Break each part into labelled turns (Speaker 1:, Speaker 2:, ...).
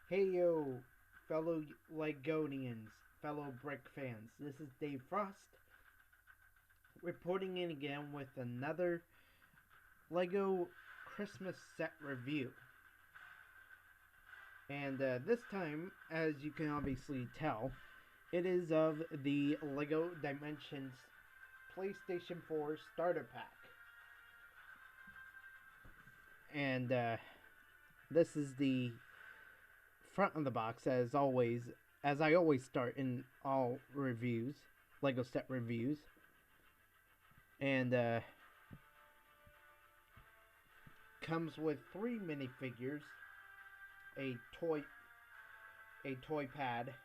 Speaker 1: Hey yo, fellow Legonians, fellow Brick fans. This is Dave Frost reporting in again with another Lego Christmas set review. And this time, as you can obviously tell, it is of the Lego Dimensions PlayStation 4 Starter Pack. And this is the front of the box, as always, as I always start in all reviews, Lego set reviews. And comes with 3 minifigures, a toy pad,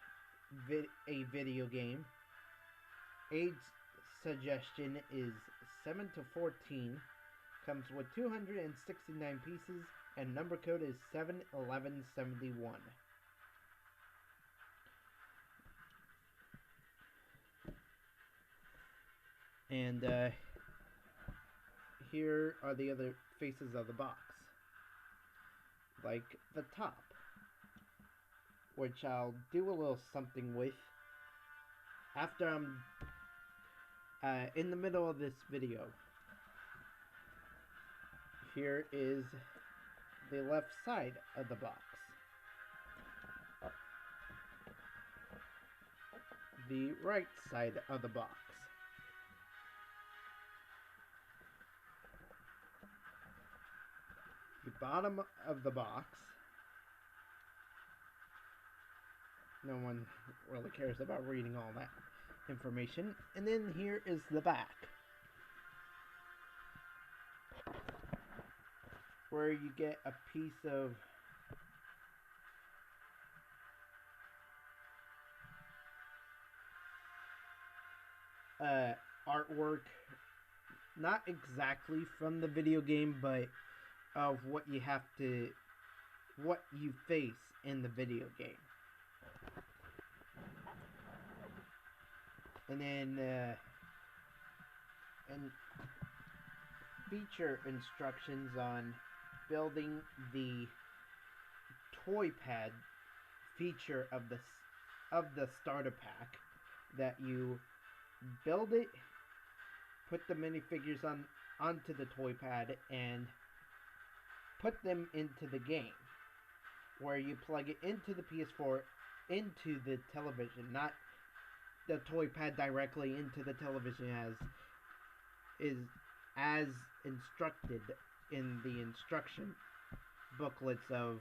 Speaker 1: a video game. Age suggestion is 7 to 14. Comes with 269 pieces, and number code is 71171. And here are the other faces of the box. Like the top, which I'll do a little something with after I'm in the middle of this video. Here is the left side of the box. The right side of the box. The bottom of the box. No one really cares about reading all that information. And then here is the back, where you get a piece of artwork, not exactly from the video game, but of what you face in the video game. And then and feature instructions on building the toy pad feature of the starter pack, that you build it, put the minifigures onto the toy pad, and put them into the game, where you plug it into the PS4, into the television, not the toy pad directly into the television as instructed in the instruction booklets of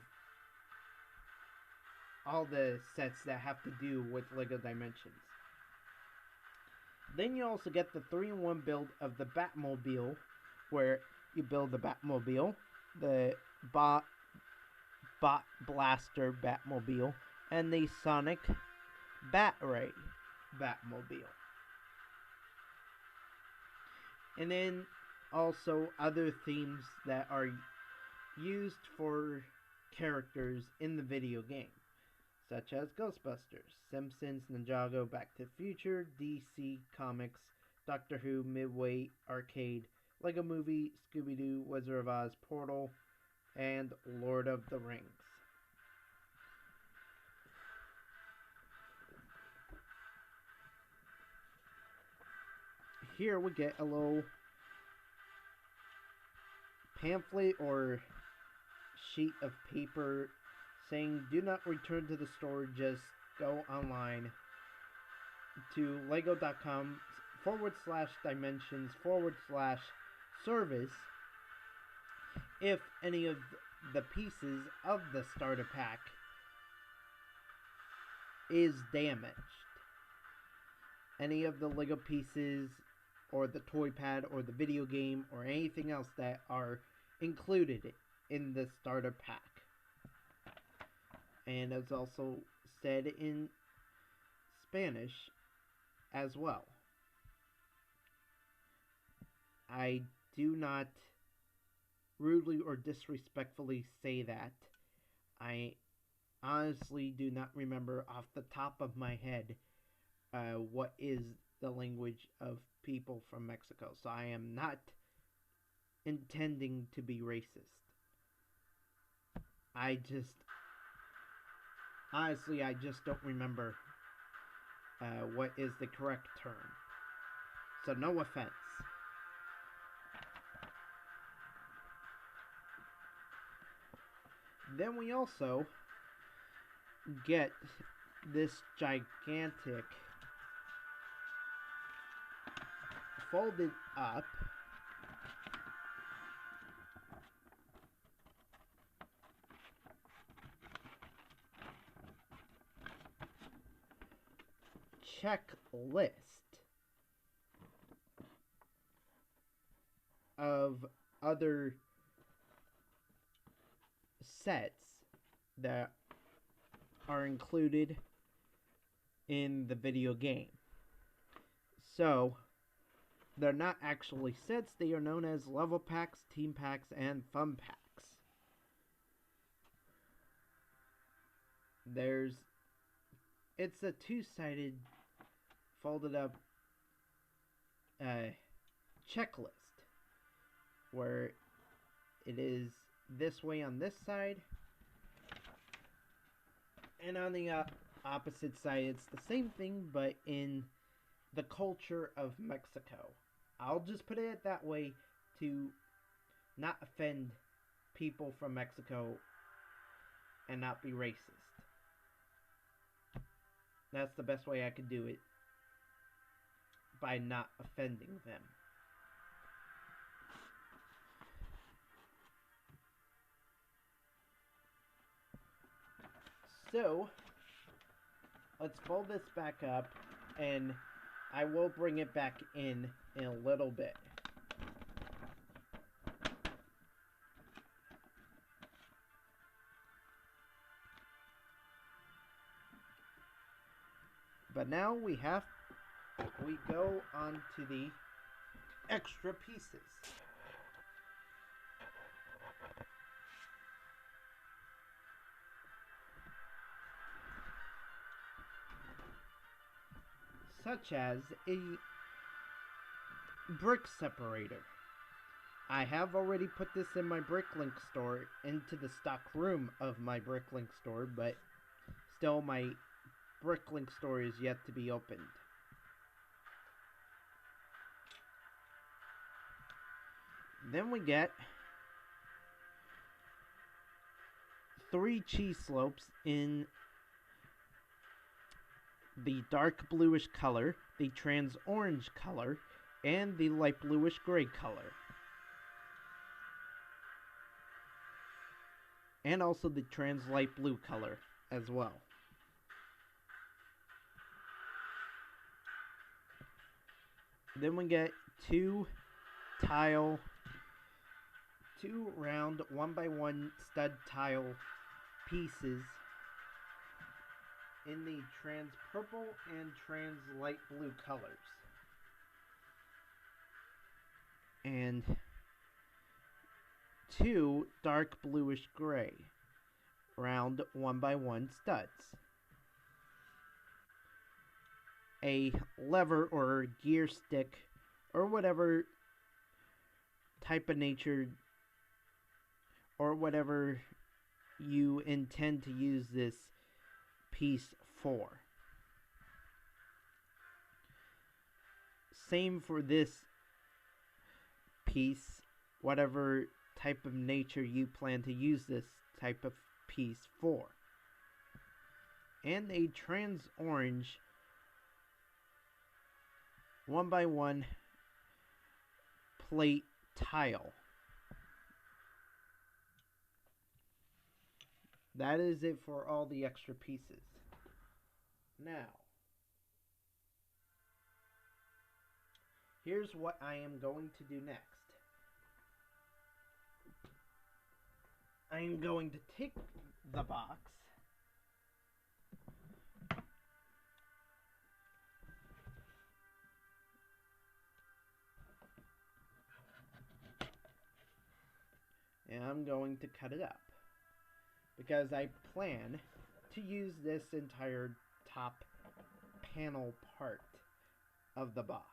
Speaker 1: all the sets that have to do with Lego Dimensions. Then you also get the 3-in-1 build of the Batmobile, where you build the Batmobile, the Bot Blaster Batmobile, and the Sonic Bat-Ray Batmobile. And then also other themes that are used for characters in the video game, such as Ghostbusters, Simpsons, Ninjago, Back to the Future, DC Comics, Doctor Who, Midway Arcade, Lego Movie, Scooby-Doo, Wizard of Oz, Portal, and Lord of the Rings. Here we get a little pamphlet or sheet of paper saying, do not return to the store, just go online to lego.com/dimensions/service if any of the pieces of the starter pack is damaged. Any of the Lego pieces, or the toy pad, or the video game, or anything else that are included in the starter pack. And it's also said in Spanish as well. I do not rudely or disrespectfully say that. I honestly do not remember off the top of my head what is the language of people from Mexico. So I am not intending to be racist. I just Honestly, I just don't remember what is the correct term. So no offense. Then we also get this gigantic folded up checklist of other sets that are included in the video game. So, they're not actually sets, they are known as level packs, team packs, and fun packs. It's a two-sided folded up checklist where it is this way on this side, and on the opposite side it's the same thing but in the culture of Mexico. I'll just put it that way to not offend people from Mexico and not be racist. That's the best way I could do it, by not offending them. So, let's fold this back up, and I will bring it back in a little bit. But now we go on to the extra pieces. Such as a brick separator. I have already put this in my Bricklink store, into the stock room of my Bricklink store, but still my Bricklink store is yet to be opened. Then we get 3 cheese slopes in the dark bluish color, the trans orange color, and the light bluish gray color. And also the trans light blue color as well. Then we get 2 round 1x1 stud tile pieces in the trans purple and trans light blue colors. And 2 dark bluish gray round 1x1 studs. A lever or gear stick or whatever type of nature or whatever you intend to use this piece for. Same for this piece, whatever type of nature you plan to use this type of piece for. And a trans orange 1x1 plate tile. That is it for all the extra pieces. Now, here's what I am going to do next. I am going to take the box and I'm going to cut it up, because I plan to use this entire top panel part of the box.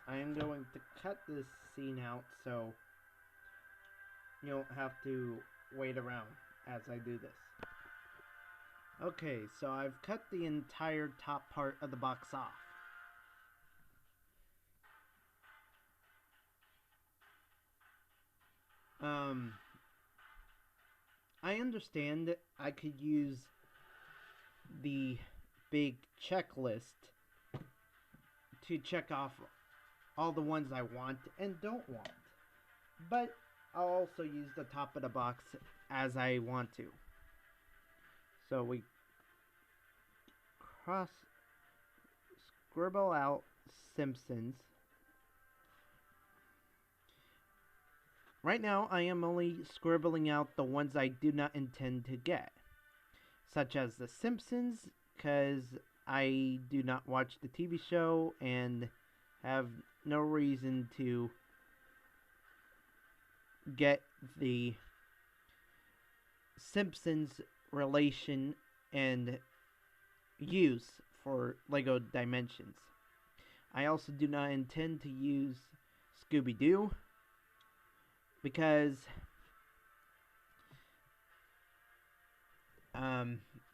Speaker 1: I am going to cut this scene out so you don't have to wait around as I do this. Okay, so I've cut the entire top part of the box off. I understand I could use the big checklist to check off all the ones I want and don't want. But I'll also use the top of the box as I want to. So we scribble out Simpsons. Right now, I am only scribbling out the ones I do not intend to get, such as The Simpsons, because I do not watch the TV show and have no reason to get the Simpsons relation and use for LEGO Dimensions. I also do not intend to use Scooby-Doo because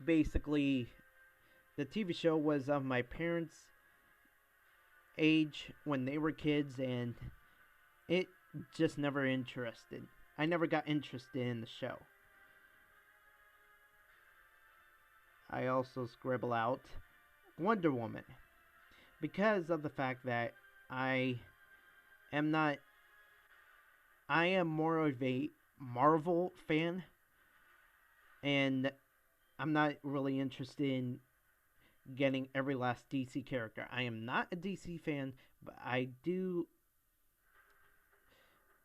Speaker 1: basically the TV show was of my parents' age when they were kids, and it just never interested. I never got interested in the show. I also scribble out Wonder Woman because of the fact that I am more of a Marvel fan, and I'm not really interested in getting every last DC character. I am not a DC fan, but I do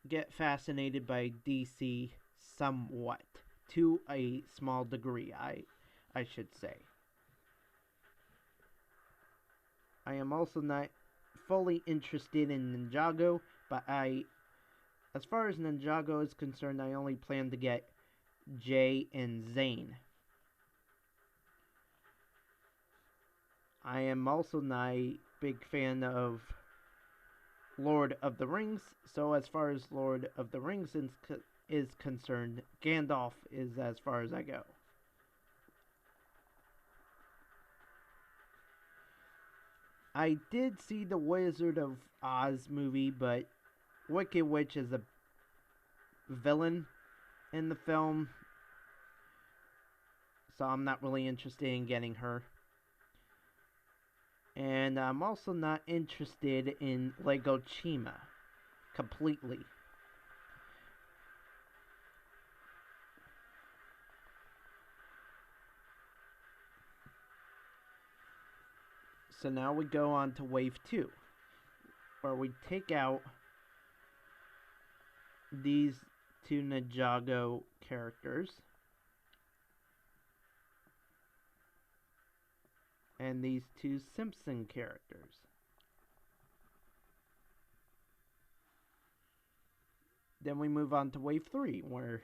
Speaker 1: get fascinated by DC somewhat, to a small degree, I should say. I am also not fully interested in Ninjago, but as far as Ninjago is concerned, I only plan to get Jay and Zane. I am also not a big fan of Lord of the Rings, so as far as Lord of the Rings is concerned, Gandalf is as far as I go. I did see the Wizard of Oz movie, but Wicked Witch is a villain in the film, so I'm not really interested in getting her. And I'm also not interested in Lego Chima completely. So now we go on to Wave 2, where we take out these two Ninjago characters and these two Simpson characters. Then we move on to Wave 3, where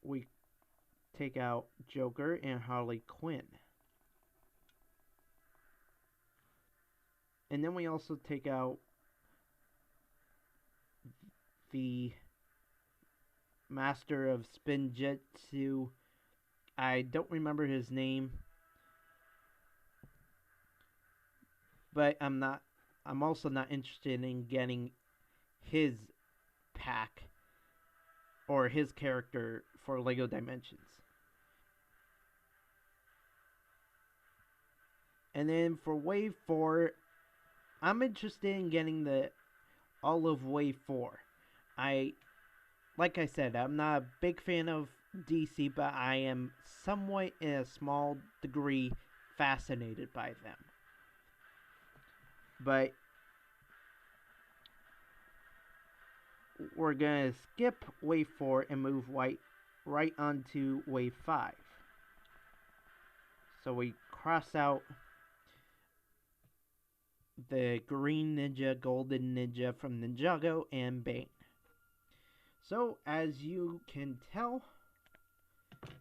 Speaker 1: we take out Joker and Harley Quinn. And then we also take out the Master of Spinjitzu. I don't remember his name, but I'm also not interested in getting his pack or his character for LEGO Dimensions. And then for Wave 4, I'm interested in getting all of Wave 4. Like I said, I'm not a big fan of DC, but I am somewhat, in a small degree, fascinated by them. But we're going to skip Wave 4 and move right onto Wave 5. So we cross out the Green Ninja, Golden Ninja from Ninjago, and Bane. So, as you can tell,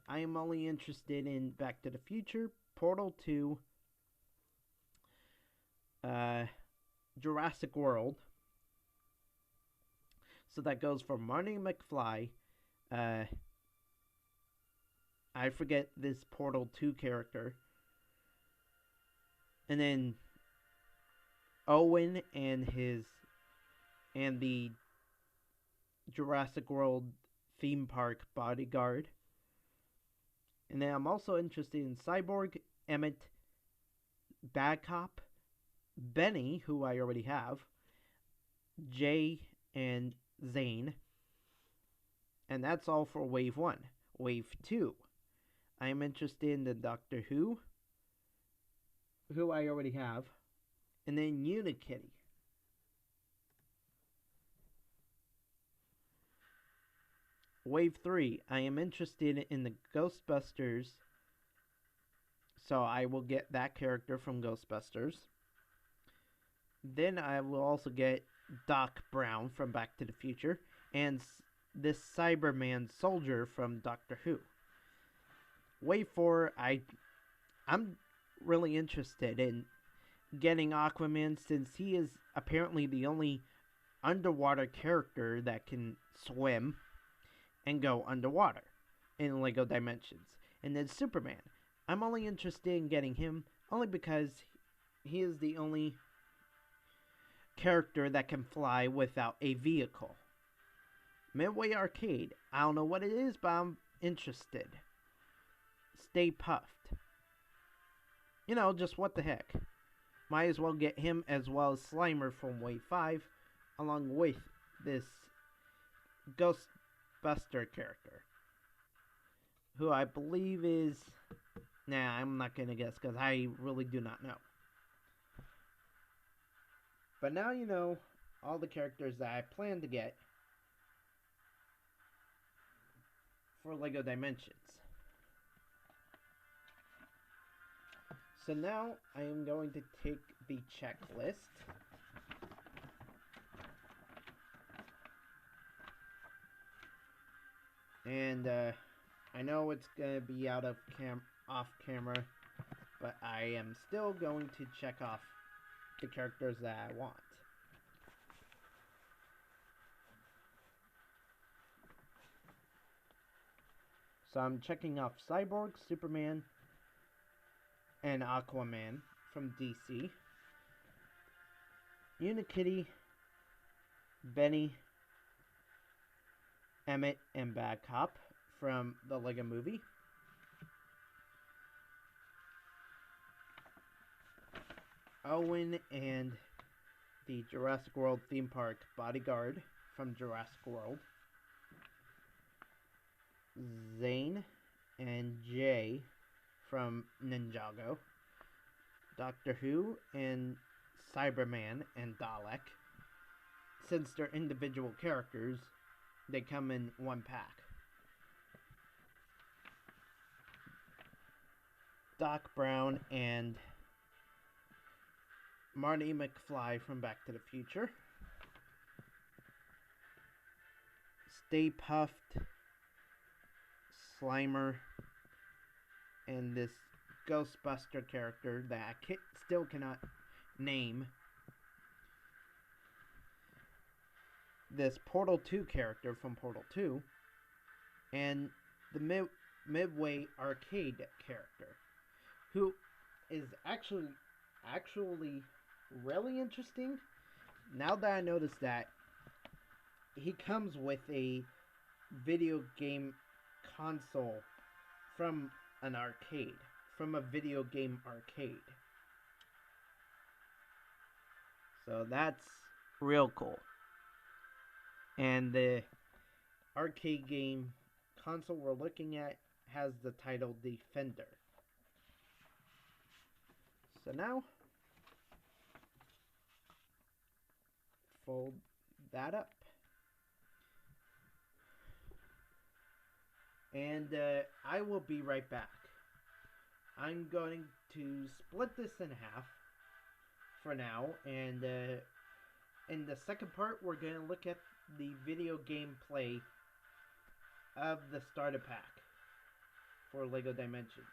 Speaker 1: I am only interested in Back to the Future, Portal 2, uh, Jurassic World. So that goes for Marty McFly. Uh, I forget this Portal 2 character. And then Owen and the Jurassic World theme park bodyguard. And then I'm also interested in Cyborg, Emmett, Bad Cop, Benny, who I already have, Jay, and Zane. And that's all for Wave 1. Wave 2. I am interested in the Doctor Who I already have, and then Unikitty. Wave 3. I am interested in the Ghostbusters, so I will get that character from Ghostbusters. Then I will also get Doc Brown from Back to the Future, and this Cyberman soldier from Doctor Who. Wave 4, I'm really interested in getting Aquaman since he is apparently the only underwater character that can swim and go underwater in LEGO Dimensions. And then Superman. I'm only interested in getting him only because he is the only character that can fly without a vehicle. Midway Arcade. I don't know what it is, but I'm interested. Stay Puffed. You know, just what the heck. Might as well get him as well as Slimer from Wave 5, along with this Ghostbuster character, who I believe is... Nah, I'm not going to guess because I really do not know. But now you know all the characters that I plan to get for LEGO Dimensions. So now I am going to take the checklist and I know it's gonna be off camera, but I am still going to check off the characters that I want. So I'm checking off Cyborg, Superman, and Aquaman from DC, Unikitty, Benny, Emmett, and Bad Cop from the LEGO Movie, Owen and the Jurassic World theme park bodyguard from Jurassic World, Zane and Jay from Ninjago, Doctor Who and Cyberman and Dalek. Since they're individual characters, they come in one pack. Doc Brown and Marty McFly from Back to the Future. Stay Puffed, Slimer, and this Ghostbuster character that I still cannot name. This Portal 2 character from Portal 2. And the Midway Arcade character, who is actually really interesting. Now that I noticed that he comes with a video game console from an arcade, from a video game arcade. So that's real cool. And the arcade game console we're looking at has the title Defender. So now, fold that up. And I will be right back. I'm going to split this in half for now, and in the second part we're going to look at the video gameplay of the starter pack for LEGO Dimensions.